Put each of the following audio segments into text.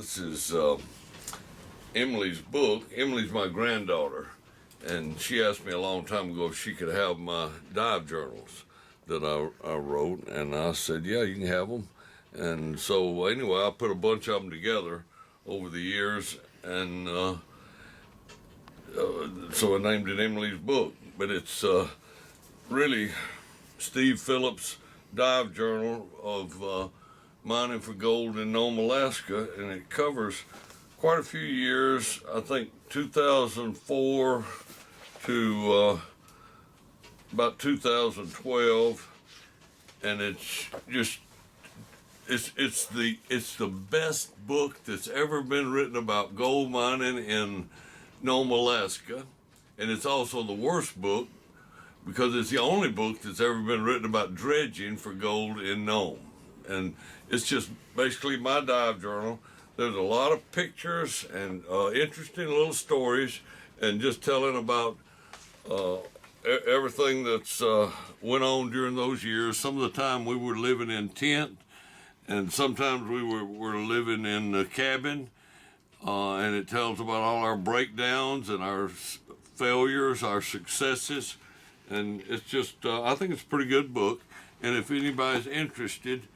This is Emily's book. Emily's my granddaughter, and she asked me a long time ago if she could have my dive journals that I wrote, and I said, yeah, you can have them. And so anyway, I put a bunch of them together over the years, and so I named it Emily's book. But it's really Steve Phillips' dive journal of mining for gold in Nome, Alaska, and it covers quite a few years. I think 2004 to about 2012, and it's just it's the best book that's ever been written about gold mining in Nome, Alaska, and it's also the worst book because it's the only book that's ever been written about dredging for gold in Nome. And it's just basically my dive journal. There's a lot of pictures and interesting little stories, and just telling about everything that's went on during those years. Some of the time we were living in tent, and sometimes we were living in a cabin, and it tells about all our breakdowns and our failures, our successes, and it's just, I think it's a pretty good book. And if anybody's interested,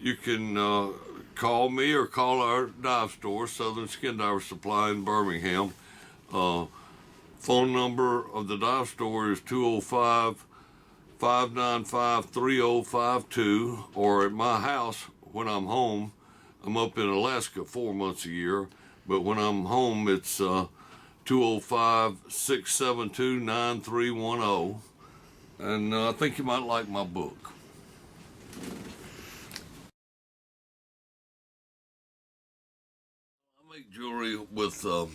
you can call me or call our dive store, Southern Skin Diver Supply in Birmingham. Phone number of the dive store is 205-595-3052, or at my house when I'm home. I'm up in Alaska 4 months a year, but when I'm home, it's 205-672-9310. And I think you might like my book. I make jewelry with the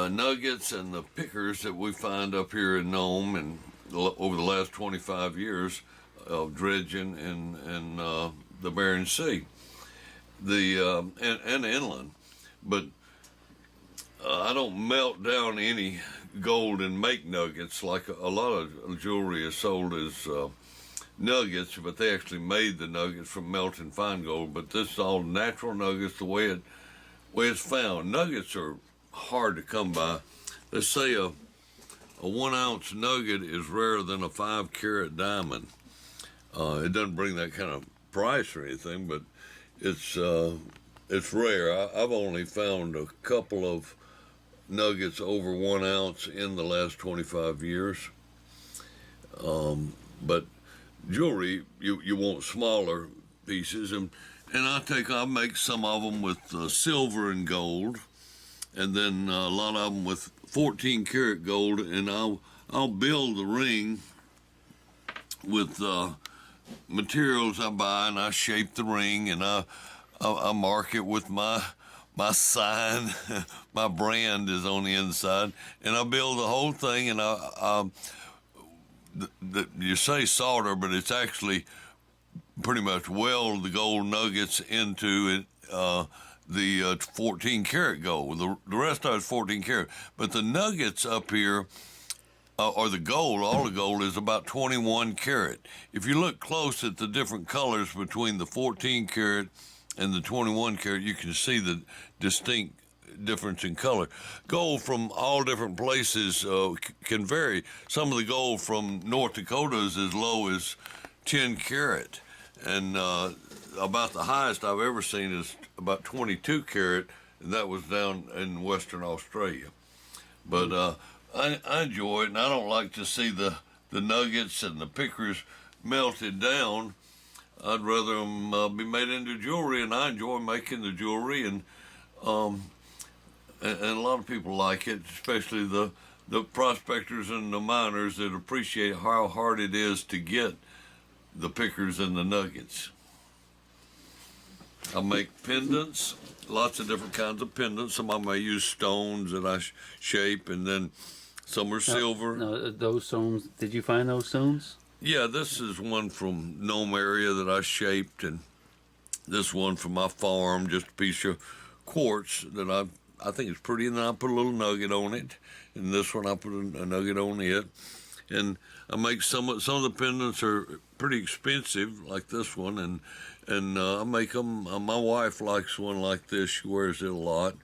nuggets and the pickers that we find up here in Nome, and over the last 25 years of dredging in the Bering Sea, and inland. But I don't melt down any gold and make nuggets like a lot of jewelry is sold as nuggets, but they actually made the nuggets from melting fine gold. But this is all natural nuggets, the way it's found. Nuggets are hard to come by. They say a 1 ounce nugget is rarer than a 5-carat diamond. It doesn't bring that kind of price or anything, but it's rare. I've only found a couple of nuggets over 1 ounce in the last 25 years. But jewelry, you want smaller pieces, and I make some of them with silver and gold, and then a lot of them with 14 karat gold, and I'll build the ring with materials I buy, and I shape the ring, and I mark it with my sign. My brand is on the inside, and I build the whole thing, and you say solder, but it's actually pretty much weld the gold nuggets into it, the 14 karat gold. The rest of it's 14 karat, but the nuggets up here, or the gold, all the gold is about 21 karat. If you look close at the different colors between the 14 karat and the 21 karat, you can see the distinct difference in color. Gold from all different places can vary. Some of the gold from North Dakota is as low as 10 karat, and about the highest I've ever seen is about 22 karat, and that was down in Western Australia. But I enjoy it, and I don't like to see the nuggets and the pickers melted down. I'd rather them be made into jewelry, and I enjoy making the jewelry, and a lot of people like it, especially the prospectors and the miners that appreciate how hard it is to get the pickers and the nuggets. I make pendants, lots of different kinds of pendants. Some of them I use stones that I shape, and then some are silver. No, those stones, did you find those stones? Yeah, this is one from Nome area that I shaped, and this one from my farm, just a piece of quartz that I think it's pretty, and then I put a little nugget on it, and this one I put a nugget on it. And I make some of the pendants are pretty expensive, like this one, and I make them. My wife likes one like this. She wears it a lot.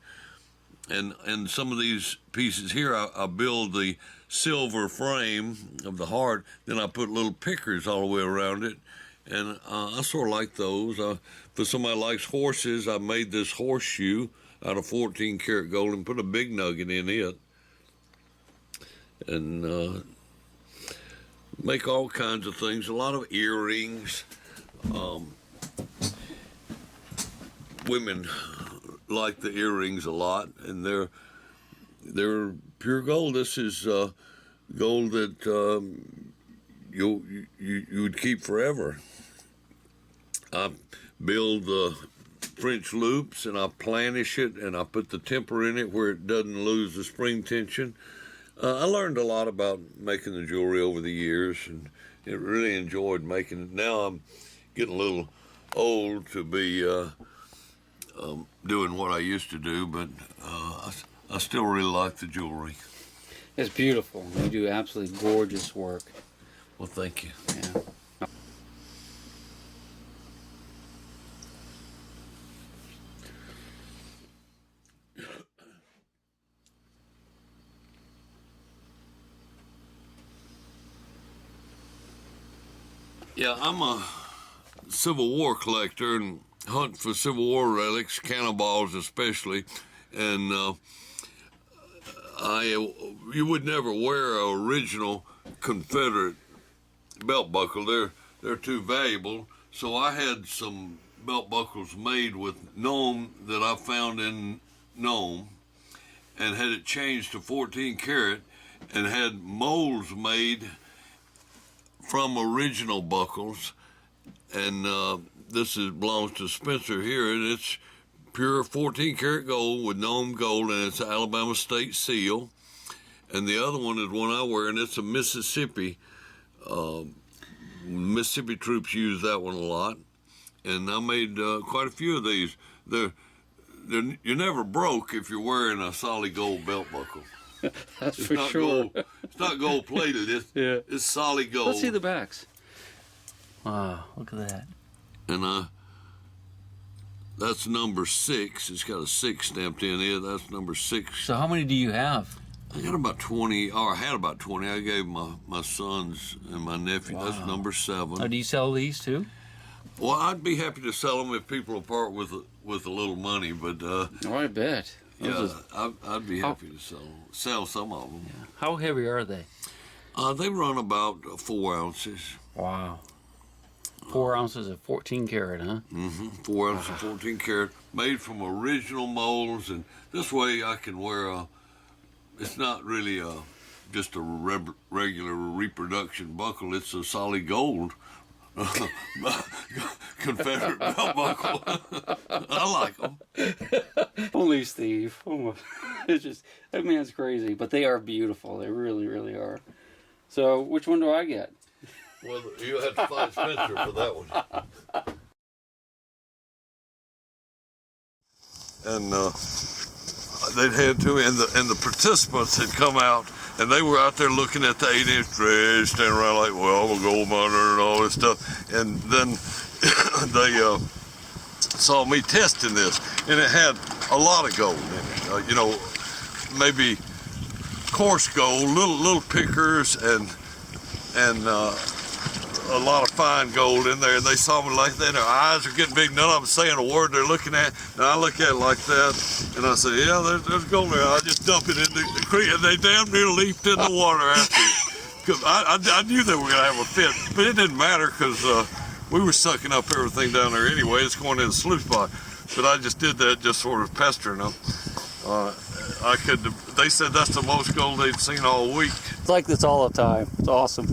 And some of these pieces here, I build the silver frame of the heart, then I put little pickers all the way around it, and I sort of like those. For somebody who likes horses, I made this horseshoe out of 14 karat gold and put a big nugget in it, and make all kinds of things, a lot of earrings. Women like the earrings a lot, and they're pure gold. This is gold that you would keep forever. I build the French loops, and I planish it, and I put the temper in it where it doesn't lose the spring tension. I learned a lot about making the jewelry over the years, and it really enjoyed making it. Now I'm getting a little old to be doing what I used to do, but I still really like the jewelry. It's beautiful. You do absolutely gorgeous work. Well, thank you. Yeah. Yeah, I'm a Civil War collector and hunt for Civil War relics, cannonballs especially, and you would never wear an original Confederate belt buckle. They're too valuable. So I had some belt buckles made with Nome that I found in Nome, and had it changed to 14 karat, and had molds made from original buckles, and this belongs to Spencer here, and it's pure 14 karat gold with Nome gold, and it's an Alabama state seal. And the other one is one I wear, and it's a Mississippi. Mississippi troops use that one a lot, and I made quite a few of these. You're never broke if you're wearing a solid gold belt buckle. That's It's for not sure. gold. It's not gold plated. It's solid gold. Let's see the backs. Wow, look at that. And that's number 6. It's got a 6 stamped in it. That's number 6. So how many do you have? I got about 20, or I had about 20. I gave my sons and my nephew. Wow. That's number 7. Oh, do you sell these too? Well, I'd be happy to sell them if people will part with a little money, but Oh, I bet. yeah, I'd be happy to sell some of them. Yeah. How heavy are they? They run about 4 ounces. Wow. 4 ounces of 14 karat, huh? 4 ounces of 14 karat, made from original molds, and this way I can wear it's not really just a regular reproduction buckle. It's a solid gold Confederate belt buckle. I like them. Only Steve. Oh my. It's just, that man's crazy, but they are beautiful. They really, really are. So, which one do I get? Well, you have to find Spencer for that one. And they'd hand to me, and the participants had come out, and they were out there looking at the 8-inch dredge, standing around like, well, I'm a gold miner and all this stuff. And then they saw me testing this, and it had a lot of gold in it. You know, maybe coarse gold, little pickers, and a lot of fine gold in there. And they saw me like that, and their eyes are getting big. None of them saying a word they're looking at. And I look at it like that, and I say, yeah, there's gold there. I just dump it in the creek, and they damn near leaped in the water after it. Cause I knew they were gonna have a fit, but it didn't matter because we were sucking up everything down there anyway. It's going in the sluice spot. But I just did that, just sort of pestering them. They said that's the most gold they'd seen all week. It's like this all the time. It's awesome.